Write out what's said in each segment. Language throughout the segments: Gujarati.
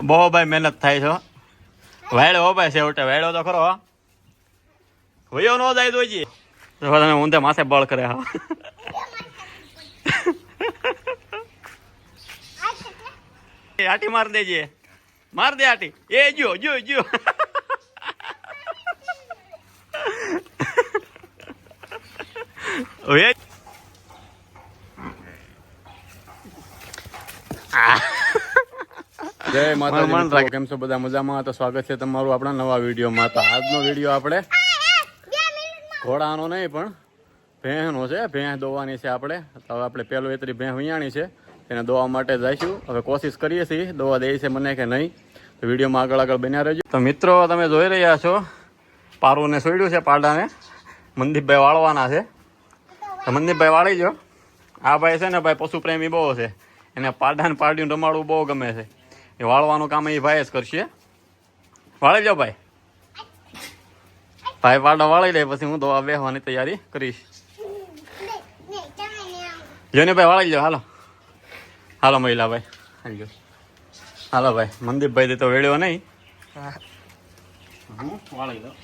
બહુ ભાઈ મહેનત થાય છે. વાયડો હો ભાઈ છેવટે વાયડો તો ખરો. વયો નો જાય તો તમે ઊંધે માથે બળ કરે. હા આટી માર દેજે. માર દે આટી. એ જો જો જો ઓય જય માતાજી. કેમ છો બધા? મજામાં? તો સ્વાગત છે તમારું આપણા નવા વિડીયોમાં. તો આજનો વિડીયો આપણે ઘોડાનો નહીં પણ ભેંસનો છે. ભેંસ દોવાની છે આપણે. તો હવે આપણે પહેલું એતરી ભેંસ વિયાણી છે એને દોવા માટે જઈશું. હવે કોશિશ કરીએ છીએ દોવા દે છે મને કે નહીં. તો વિડીયોમાં આગળ બન્યા રહેજો. તો મિત્રો તમે જોઈ રહ્યા છો પારુને છોડ્યું છે પાડાને. મનદીપભાઈ વાળવાના છે. તો મનદીપભાઈ વાળી જો. આ ભાઈ છે ને ભાઈ પશુ પ્રેમી બહુ છે. એને પાડાને પાડ્યું રમાડવું બહુ ગમે છે. એ વાળવાનું કામ એ ભાઈ જ કરશે. વાળી જાઓ ભાઈ. ભાઈ પાડા વાળી લે પછી હું દવા બેસવાની તૈયારી કરીશ. જોને ભાઈ વાળી જાઓ. હાલો હાલો મહિલાભાઈ હાલો હાલો ભાઈ. મનદીપભાઈ તો વેળ્યો નહીં. હું વાળી દઉં.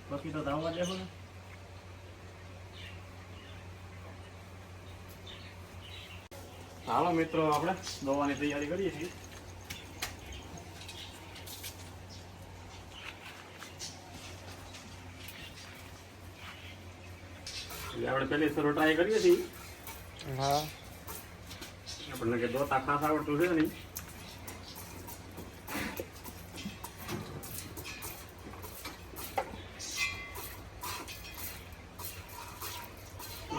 બાકી તો ધાવવા દેવો ને. હાલો મિત્રો આપણે દવાની તૈયારી કરીએ છીએ. આપણે પેલી સરો ટ્રાય કરીએ છીએ. હા આપણને કે દોતા ખાસ આવડતું છે નહીં.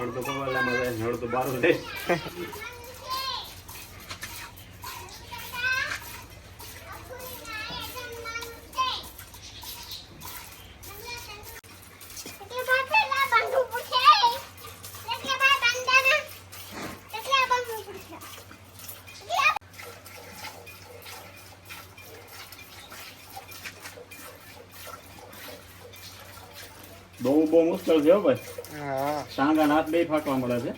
અડધો પવાલામાં જાય અડધો બારું લે. બહુ મુશ્કેલ છે ભાઈ. ટાંગા હાથ બે ફાટવા મળે છે.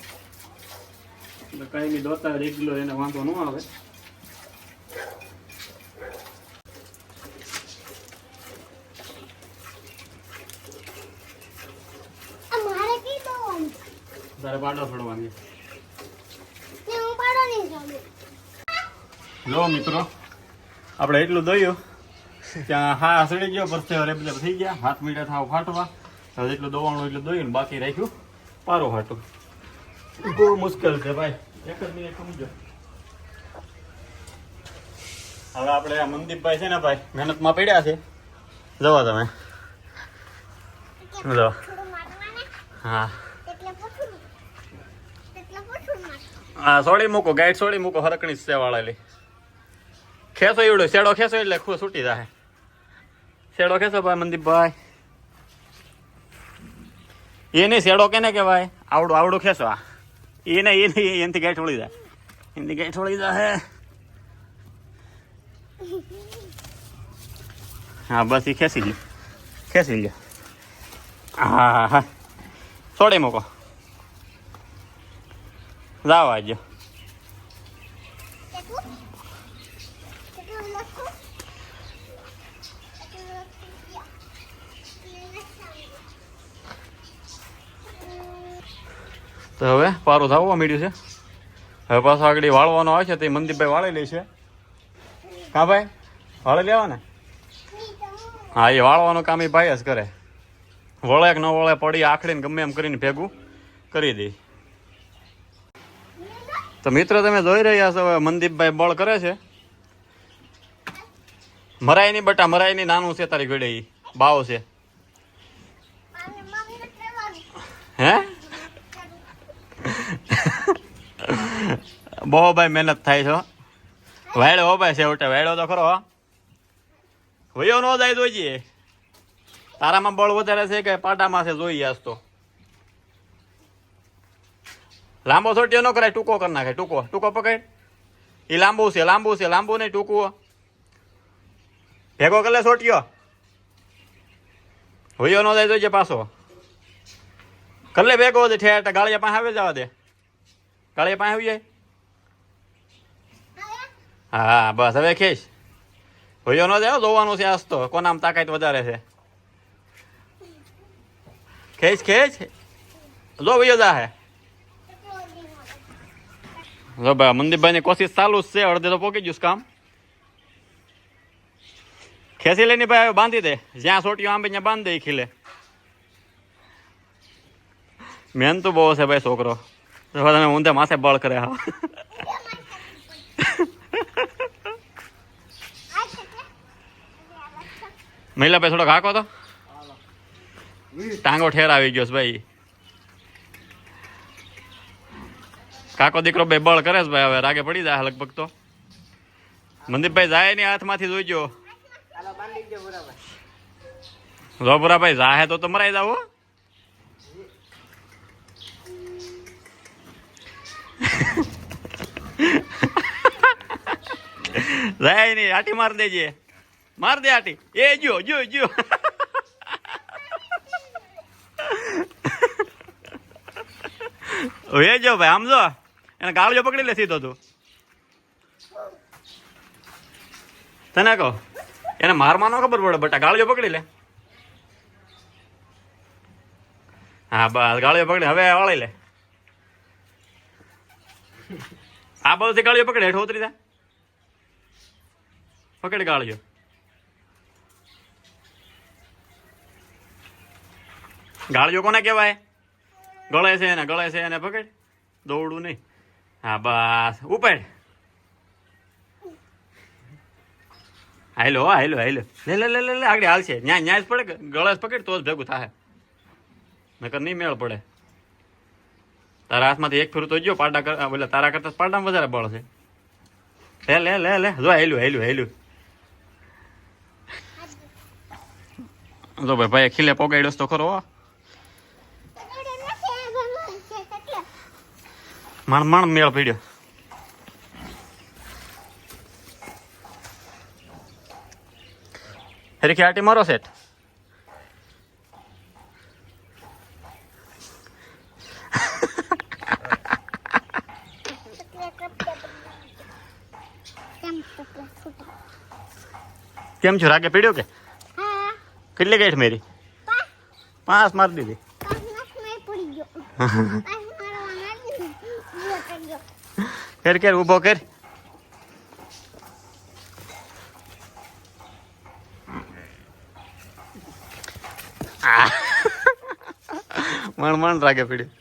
એટલે કઈ બી દોતા રેગ્યુલર એને વાંધો ન આવે. તારે પાડો છોડવાની. જો મિત્રો આપણે એટલું દોયું ત્યાં હા સડી ગયો. પરસેવો રેબજેબ થઈ ગયા. હાથ મીઠા થાવ ફાટવા. હવે જેટલું દોવાનું એટલું દોયું ને બાકી રાખ્યું પારો હાટું. બહુ મુશ્કેલ છે ભાઈ. એક જ મિનિટ સમજો. હવે આપણે આ મનદીપભાઈ છે ને ભાઈ મહેનતમાં પડ્યા છે. જવા તમે જો. હા હા સોડી મૂકો. ગાઈડ સોડી મૂકો. હરકણી છે વાળેલી. ખેંચો એવડો શેડો ખેંચો એટલે છૂટી જાય. શેડો ખેંચો ભાઈ મનદીપભાઈ. એને શેડો કેને કહેવાય? આવડું આવડું ખેંચો. આ એને એનાથી ગાંઠ વળી જાય. એની ગાંઠ વળી જાય. હા બસ એ ખેંચી લ્યો. ખેંચી લ્યો. હા હા છોડી મૂકો. જાવ આવજો. તો હવે પારું થવા માંડ્યું છે. હવે પાછું આગળ વાળવાનો આવે છે તો મનદીપભાઈ વાળી લે છે. હા ભાઈ વાળી લેવા ને. હા એ વાળવાનું કામ એ ભાઈ જ કરે. વળે કે ન વળે પડી આખડીને ગમે એમ કરીને ભેગું કરી દે. તો મિત્રો તમે જોઈ રહ્યા છો હવે મનદીપભાઈ બળ કરે છે. મરાય ની બટા મરાય ની. નાનું છે તારી ઘડે. એ બાવ છે. હે બહુ ભાઈ મહેનત થાય છે. વાયડો હો ભાઈ છેવટે વાયડો તો ખરો. વયો નો જાય તો તારામાં બળ વધારે છે કે પાડામાં છે જોઈએ. આજ તો લાંબો છોટીઓ ન કરાય. ટૂંકો કરી નાખે. ટૂંકો ટૂંકો પકડ. એ લાંબુ છે લાંબુ છે. લાંબુ નહીં ટૂંકું. ભેગો કરે છોટીઓ. હોયો નો જાય તો જે પાછો કલે ભેગો છે ઠેઠ ગાળિયા પાસે આવે જવા દે ગાળિયા પાસે આવી જાય હા બસ હવે ખેંચ હોયો નો જાય જોવાનું છે આજ તો કોનામ તાકાત વધારે છે ખેંચ ખેંચ જો ભૈયો જા હે જો ભાઈ મનદીપભાઈ ની કોશિશ ચાલુ જ છે અડધે તો પોકી ગયું કામ ખેંચી લઈને ભાઈ બાંધી દે જ્યાં સોટીઓ આંબે ત્યાં બાંધી દે ખીલે મહેનતુ બહુ છે ભાઈ છોકરો તમે ઊંધે માથે બળ કરે હા મહિલા ભાઈ થોડોક હાકો તો ટાંગો ઠેર આવી ગયો છે ભાઈ કાકો દીકરો ભાઈ બળ કરે છે ભાઈ હવે રાગે પડી જાય લગભગ તો મનદીપભાઈ જાય નહીં હાથમાંથી જોઈજો જોપુરા ભાઈ જાહે તો મરાઈ જાવ જાય નહીં આટી માર દેજે માર દે આટી એ જો જો જો એ જો ભાઈ આમ જો એને ગાળિયો પકડી લે સીધો તું તને કહો એને મારમાં ન ખબર પડે બટા ગાળિયો પકડી લે હા બસ ગાળિયો પકડી હવે વળી લે આ બાજુથી ગાળિયો પકડે હેઠ ઉતરી જા પકડ ગાળિયો ગાળિયો કોને કહેવાય ગળે છે એને પકડ દોડવું નહીં હા બસ ઉપાડ હાલો હાલો હાલો લે લે લે લે આગળ હાલ છે ન્યા ન્યા જ પડે ગળે પકડ તો જ ભેગું થાય નકર નહીં મેળ પડે તારા હાથમાંથી એક ફેરું તો જો પાડા કર બોલે તારા કરતા પાડામાં વધારે બળ છે લે લે લે લે જો હાલ્યું હાલ્યું હાલ્યું જો ભાઈ ખીલે પોગાડ્યો તો ખરો માણ માણ મેળ પડ્યો હરીખી આટી મારો સેટ કેમ છો રાગે પીડ્યો કે કેટલી ગાંઠ મેરી 5 મારી દીધી કેર કેર ઉભો કર મણ મણ રાગે પીડ્યો